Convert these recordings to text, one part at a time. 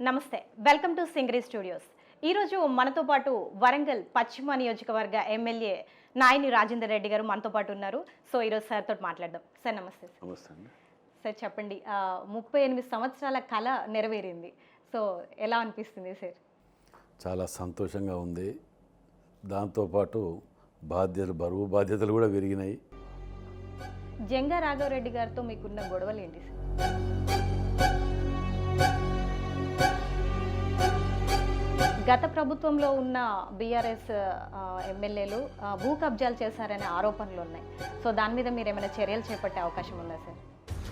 నమస్తే, welcome to సింగరీ studios. ఈరోజు మనతో పాటు వరంగల్ పశ్చిమ నియోజకవర్గ ఎమ్మెల్యే నాయని రాజేందర్ రెడ్డి గారు మనతో పాటు ఉన్నారు. సో ఈరోజు సార్ తోటి మాట్లాడదాం. సార్ నమస్తే. నమస్తే అండి. సార్ చెప్పండి, 38 సంవత్సరాల కళ నెరవేరింది. సో ఎలా అనిపిస్తుంది సార్? చాలా సంతోషంగా ఉంది. దాంతోపాటు బరువు బాధ్యతలు కూడా పెరిగినాయి. జంగా రాఘవరెడ్డి గారితో మీకున్న గొడవలు ఏంటి సార్? గత ప్రభుత్వంలో ఉన్న బీఆర్ఎస్ ఎమ్మెల్యేలు భూ కబ్జాలు చేశారనే ఆరోపణలు ఉన్నాయి. సో దాని మీద మీరు ఏమైనా చర్యలు చేపట్టే అవకాశం ఉందా సార్?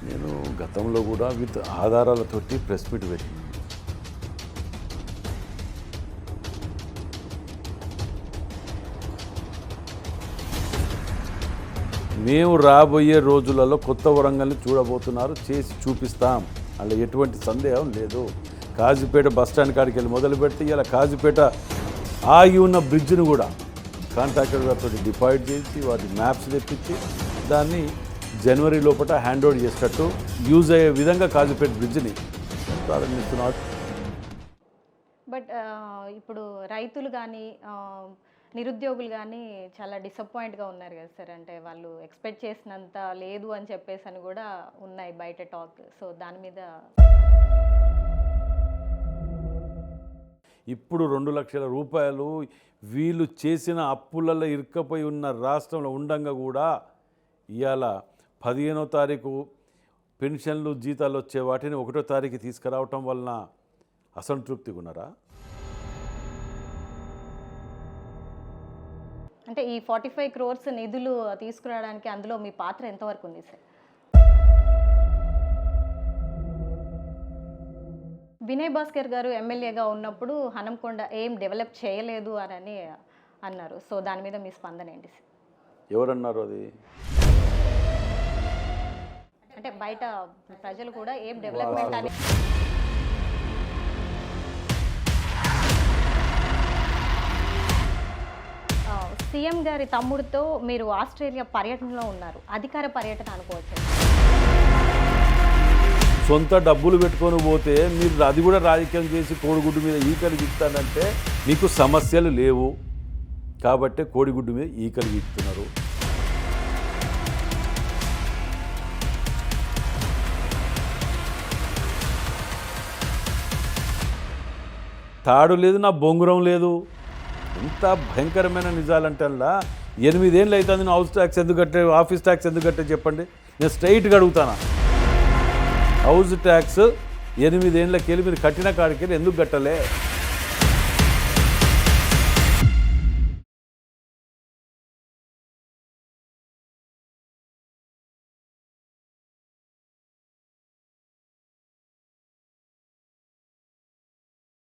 నేను గతంలో కూడా విత్ ఆధారాలతోటి ప్రెస్ మీట్ పెట్టినాను. మేము రాబోయే రోజులలో కొత్త వరంగల్ని చూడబోతున్నారు, చేసి చూపిస్తాం, అలా ఎటువంటి సందేహం లేదు. కాజీపేట బస్టాండ్ కాడికి వెళ్ళి మొదలు పెడితే ఇలా కాజీపేట ఆగి ఉన్న బ్రిడ్జ్ను కూడా కాంట్రాక్టర్ గారితో డిపాజిట్ చేసి వాటి మ్యాప్స్ తెప్పించి దాన్ని జనవరి లోపల హ్యాండ్ ఓవర్ చేసేటట్టు యూజ్ అయ్యే విధంగా కాజీపేట బ్రిడ్జ్ని ప్రారంభిస్తున్నారు. బట్ ఇప్పుడు రైతులు కానీ నిరుద్యోగులు కానీ చాలా డిసప్పాయింట్గా ఉన్నారు కదా సార్. అంటే వాళ్ళు ఎక్స్పెక్ట్ చేసినంత లేదు అని చెప్పేసి అని కూడా ఉన్నాయి బయట టాక్. సో దాని మీద ఇప్పుడు 2 లక్షల రూపాయలు వీళ్ళు చేసిన అప్పులలో ఇరుక్కపోయి ఉన్న రాష్ట్రంలో ఉండంగా కూడా ఇవాళ 15వ తారీఖు పెన్షన్లు జీతాలు వచ్చే వాటిని 1వ తారీఖు తీసుకురావటం వలన అసంతృప్తిగా ఉన్నారా? అంటే ఈ 45 crores నిధులు తీసుకురావడానికి అందులో మీ పాత్ర ఎంతవరకు ఉంది సార్? వినయ్ భాస్కర్ గారు ఎమ్మెల్యేగా ఉన్నప్పుడు హనంకొండ ఏం డెవలప్ చేయలేదు అని అన్నారు. సో దాని మీద మీ స్పందన ఏంటి సార్? ఎవరన్నారు అది? అంటే బయట ప్రజలు కూడా ఏం డెవలప్మెంట్ అని. సీఎం గారి తమ్ముడితో మీరు ఆస్ట్రేలియా పర్యటనలో ఉన్నారు. అధికార పర్యటన అనుకోవచ్చు. సొంత డబ్బులు పెట్టుకొని పోతే మీరు అది కూడా రాజకీయం చేసి కోడిగుడ్డు మీద ఈకలు గీస్తానంటే మీకు సమస్యలు లేవు కాబట్టి కోడిగుడ్డు మీద ఈకలు గీస్తున్నారు. తాడు లేదు, నా బొంగురం లేదు. ఎంత భయంకరమైన నిజాలంటే 8 ఏళ్ళు అవుతుంది. నేను హౌస్ ట్యాక్స్ ఎందుకు కట్టే, ఆఫీస్ ట్యాక్స్ ఎందుకు కట్టే చెప్పండి. నేను స్ట్రైట్గా అడుగుతాను. హౌస్ ట్యాక్స్ 8 ఏళ్ళకి వెళ్ళి మీరు కట్టిన కాడికి వెళ్ళి ఎందుకు కట్టలే?